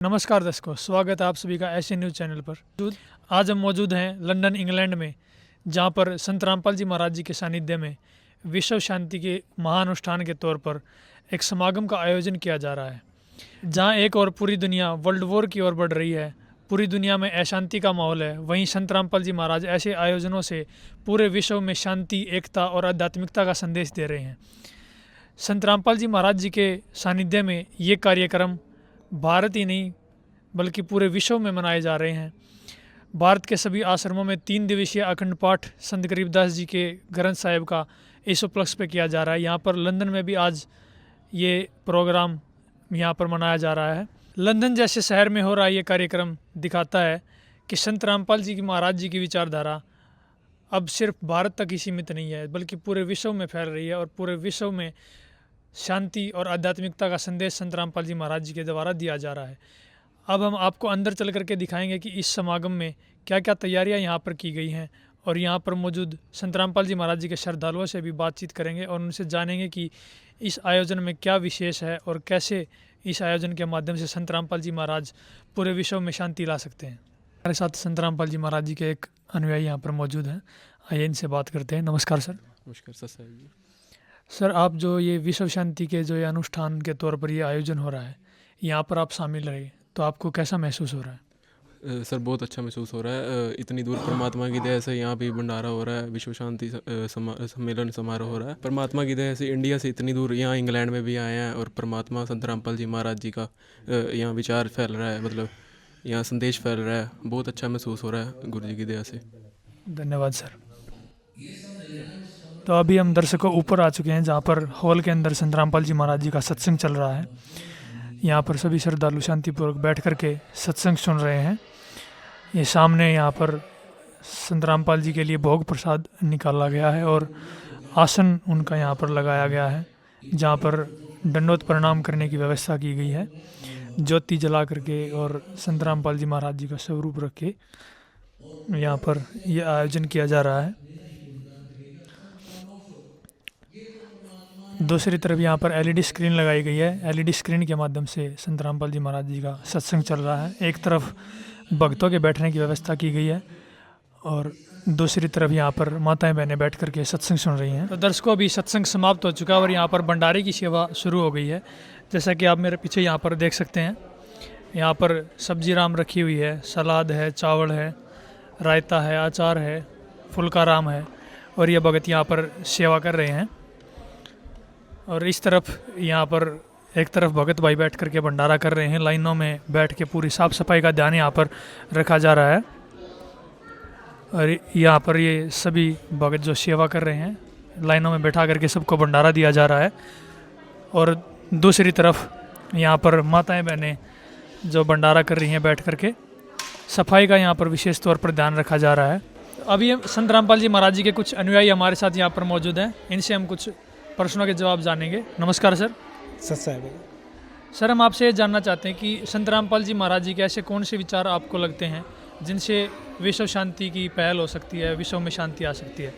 नमस्कार दर्शकों, स्वागत है आप सभी का एशियन न्यूज़ चैनल पर। आज हम मौजूद हैं लंदन इंग्लैंड में, जहां पर संत रामपाल जी महाराज जी के सानिध्य में विश्व शांति के महानुष्ठान के तौर पर एक समागम का आयोजन किया जा रहा है। जहां एक और पूरी दुनिया वर्ल्ड वॉर की ओर बढ़ रही है, पूरी दुनिया में अशांति का माहौल है, वहीं संत रामपाल जी महाराज ऐसे आयोजनों से पूरे विश्व में शांति, एकता और आध्यात्मिकता का संदेश दे रहे हैं। संत रामपाल जी महाराज जी के सानिध्य में ये कार्यक्रम भारत ही नहीं बल्कि पूरे विश्व में मनाए जा रहे हैं। भारत के सभी आश्रमों में 3 दिवसीय अखंड पाठ संत गरीबदास जी के ग्रंथ साहिब का इस उपलक्ष्य पे किया जा रहा है। यहाँ पर लंदन में भी आज ये प्रोग्राम यहाँ पर मनाया जा रहा है। लंदन जैसे शहर में हो रहा ये कार्यक्रम दिखाता है कि संत रामपाल जी की महाराज जी की विचारधारा अब सिर्फ भारत तक ही सीमित नहीं है, बल्कि पूरे विश्व में फैल रही है और पूरे विश्व में शांति और आध्यात्मिकता का संदेश संत रामपाल जी महाराज जी के द्वारा दिया जा रहा है। अब हम आपको अंदर चल करके दिखाएंगे कि इस समागम में क्या क्या तैयारियां यहाँ पर की गई हैं, और यहाँ पर मौजूद संत रामपाल जी महाराज जी के श्रद्धालुओं से भी बातचीत करेंगे और उनसे जानेंगे कि इस आयोजन में क्या विशेष है और कैसे इस आयोजन के माध्यम से संत रामपाल जी महाराज पूरे विश्व में शांति ला सकते हैं। हमारे साथ संत रामपाल जी महाराज जी के एक अनुयायी यहाँ पर मौजूद हैं, आइए इनसे बात करते हैं। नमस्कार सर। नमस्कार सर साहब जी। सर, आप जो ये विश्व शांति के जो ये अनुष्ठान के तौर पर ये आयोजन हो रहा है, यहाँ पर आप शामिल रहे, तो आपको कैसा महसूस हो रहा है? सर बहुत अच्छा महसूस हो रहा है। इतनी दूर परमात्मा की दया से यहाँ पे भंडारा हो रहा है, विश्व शांति सम्मेलन समारोह हो रहा है। परमात्मा की दया से इंडिया से इतनी दूर यहाँ इंग्लैंड में भी आए हैं और परमात्मा संत रामपाल जी महाराज जी का यहाँ विचार फैल रहा है, मतलब यहाँ संदेश फैल रहा है। बहुत अच्छा महसूस हो रहा है गुरु जी की दया से। धन्यवाद सर। तो अभी हम दर्शकों ऊपर आ चुके हैं, जहाँ पर हॉल के अंदर संत रामपाल जी महाराज जी का सत्संग चल रहा है। यहाँ पर सभी श्रद्धालु शांतिपूर्वक बैठ करके सत्संग सुन रहे हैं। ये सामने यहाँ पर संत रामपाल जी के लिए भोग प्रसाद निकाला गया है और आसन उनका यहाँ पर लगाया गया है, जहाँ पर दंडोत प्रणाम करने की व्यवस्था की गई है। ज्योति जला करके और संत रामपाल जी महाराज जी का स्वरूप रख के यहाँ पर ये आयोजन किया जा रहा है। दूसरी तरफ यहाँ पर एलईडी स्क्रीन लगाई गई है। एलईडी स्क्रीन के माध्यम से संत रामपाल जी महाराज जी का सत्संग चल रहा है। एक तरफ भक्तों के बैठने की व्यवस्था की गई है और दूसरी तरफ यहाँ पर माताएं बहनें बैठ करके सत्संग सुन रही हैं। तो दर्शकों, अभी सत्संग समाप्त हो चुका है और यहाँ पर भंडारे की सेवा शुरू हो गई है। जैसा कि आप मेरे पीछे यहाँ पर देख सकते हैं, यहाँ पर सब्जी राम रखी हुई है, सलाद है, चावल है, रायता है, अचार है, फुल्का राम है, और ये भगत यहाँ पर सेवा कर रहे हैं। और इस तरफ यहाँ पर एक तरफ भगत भाई बैठ करके भंडारा कर रहे हैं। लाइनों में बैठ के पूरी साफ़ सफाई का ध्यान यहाँ पर रखा जा रहा है। और यहाँ पर ये सभी भगत जो सेवा कर रहे हैं, लाइनों में बैठा करके सबको भंडारा दिया जा रहा है। और दूसरी तरफ यहाँ पर माताएं बहनें जो भंडारा कर रही हैं बैठ करके, सफाई का यहाँ पर विशेष तौर पर ध्यान रखा जा रहा है। अभी संत रामपाल जी महाराज जी के कुछ अनुयायी हमारे साथ यहाँ पर मौजूद हैं, इनसे हम कुछ प्रश्नों के जवाब जानेंगे। नमस्कार सर। सर, हम आपसे ये जानना चाहते हैं कि संत रामपाल जी महाराज जी के ऐसे कौन से विचार आपको लगते हैं जिनसे विश्व शांति की पहल हो सकती है, विश्व में शांति आ सकती है?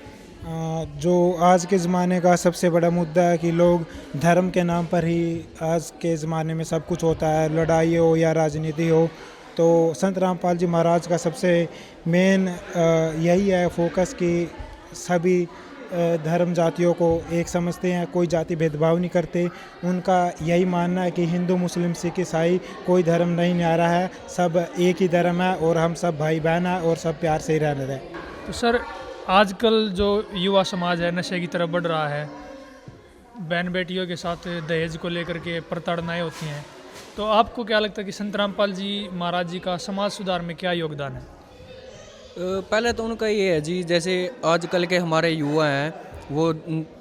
जो आज के ज़माने का सबसे बड़ा मुद्दा है कि लोग धर्म के नाम पर ही आज के ज़माने में सब कुछ होता है, लड़ाई हो या राजनीति हो। तो संत रामपाल जी महाराज का सबसे मेन यही है फोकस कि सभी धर्म जातियों को एक समझते हैं, कोई जाति भेदभाव नहीं करते। उनका यही मानना है कि हिंदू मुस्लिम सिख ईसाई कोई धर्म नहीं न्यारा है, सब एक ही धर्म है और हम सब भाई बहन हैं और सब प्यार से ही रहने दें। तो सर, आजकल जो युवा समाज है नशे की तरफ बढ़ रहा है, बहन बेटियों के साथ दहेज को लेकर के प्रताड़नाएं होती हैं, तो आपको क्या लगता है कि संत रामपाल जी महाराज जी का समाज सुधार में क्या योगदान है? पहले तो उनका ये है जी, जैसे आजकल के हमारे युवा हैं वो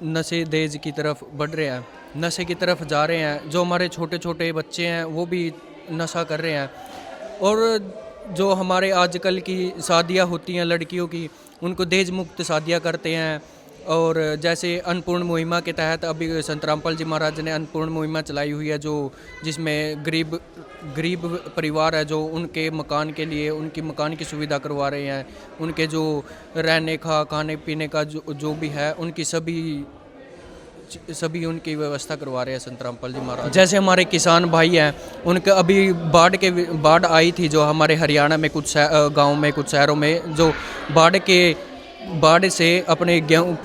नशे दहेज की तरफ बढ़ रहे हैं, नशे की तरफ जा रहे हैं। जो हमारे छोटे छोटे बच्चे हैं वो भी नशा कर रहे हैं। और जो हमारे आजकल की शादियां होती हैं लड़कियों की, उनको दहेज मुक्त शादियां करते हैं। और जैसे अन्नपूर्ण मुहिमा के तहत अभी संत रामपाल जी महाराज ने अन्नपूर्ण मुहिमा चलाई हुई है, जो जिसमें गरीब परिवार है जो उनके मकान के लिए उनकी मकान की सुविधा करवा रहे हैं। उनके जो रहने का खाने पीने का जो भी है उनकी सभी सभी उनकी व्यवस्था करवा रहे हैं संत रामपाल जी महाराज। जैसे हमारे किसान भाई हैं, उनके अभी बाढ़ आई थी जो हमारे हरियाणा में कुछ गाँव में, कुछ शहरों में, जो बाढ़ से अपने गेहूँ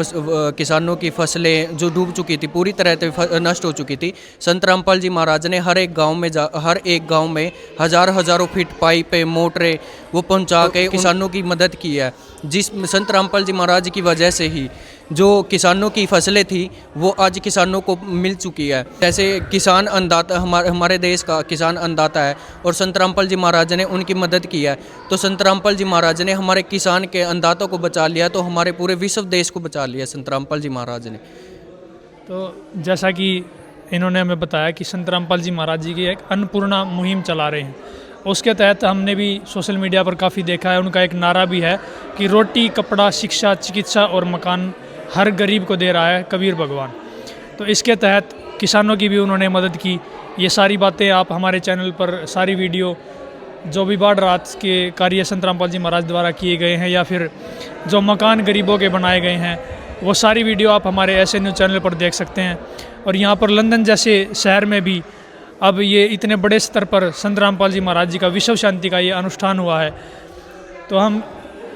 किसानों की फसलें जो डूब चुकी थी, पूरी तरह से नष्ट हो चुकी थी। संत रामपाल जी महाराज ने हर एक गांव में हज़ारों फीट पाइपें, मोटरें वो पहुंचा के किसानों की मदद की है। जिस संत रामपाल जी महाराज की वजह से ही जो किसानों की फसलें थी वो आज किसानों को मिल चुकी है। जैसे किसान अन्नदाता, हमारे देश का किसान अन्नदाता है और संत रामपाल जी महाराज ने उनकी मदद की है। तो संत रामपाल जी महाराज ने हमारे किसान के अन्नदाता को बचा लिया, तो हमारे पूरे विश्व देश को बचा लिया संत रामपाल जी महाराज ने। तो जैसा कि इन्होंने हमें बताया कि संत रामपाल जी महाराज जी की एक अन्नपूर्णा मुहिम चला रहे हैं, उसके तहत हमने भी सोशल मीडिया पर काफ़ी देखा है। उनका एक नारा भी है कि रोटी, कपड़ा, शिक्षा, चिकित्सा और मकान हर गरीब को दे रहा है कबीर भगवान। तो इसके तहत किसानों की भी उन्होंने मदद की। ये सारी बातें आप हमारे चैनल पर, सारी वीडियो जो भी बाढ़ राहत के कार्य संत रामपाल जी महाराज द्वारा किए गए हैं या फिर जो मकान गरीबों के बनाए गए हैं, वो सारी वीडियो आप हमारे SN न्यूज़ चैनल पर देख सकते हैं। और यहाँ पर लंदन जैसे शहर में भी अब ये इतने बड़े स्तर पर संत रामपाल जी महाराज जी का विश्व शांति का ये अनुष्ठान हुआ है। तो हम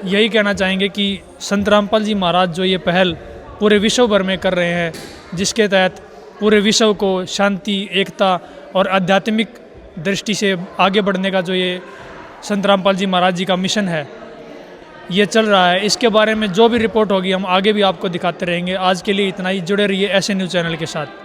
यही कहना चाहेंगे कि संत रामपाल जी महाराज जो ये पहल पूरे विश्व भर में कर रहे हैं, जिसके तहत पूरे विश्व को शांति, एकता और आध्यात्मिक दृष्टि से आगे बढ़ने का जो ये संत रामपाल जी महाराज जी का मिशन है, ये चल रहा है। इसके बारे में जो भी रिपोर्ट होगी हम आगे भी आपको दिखाते रहेंगे। आज के लिए इतना ही। जुड़े रहिए SN न्यूज़ चैनल के साथ।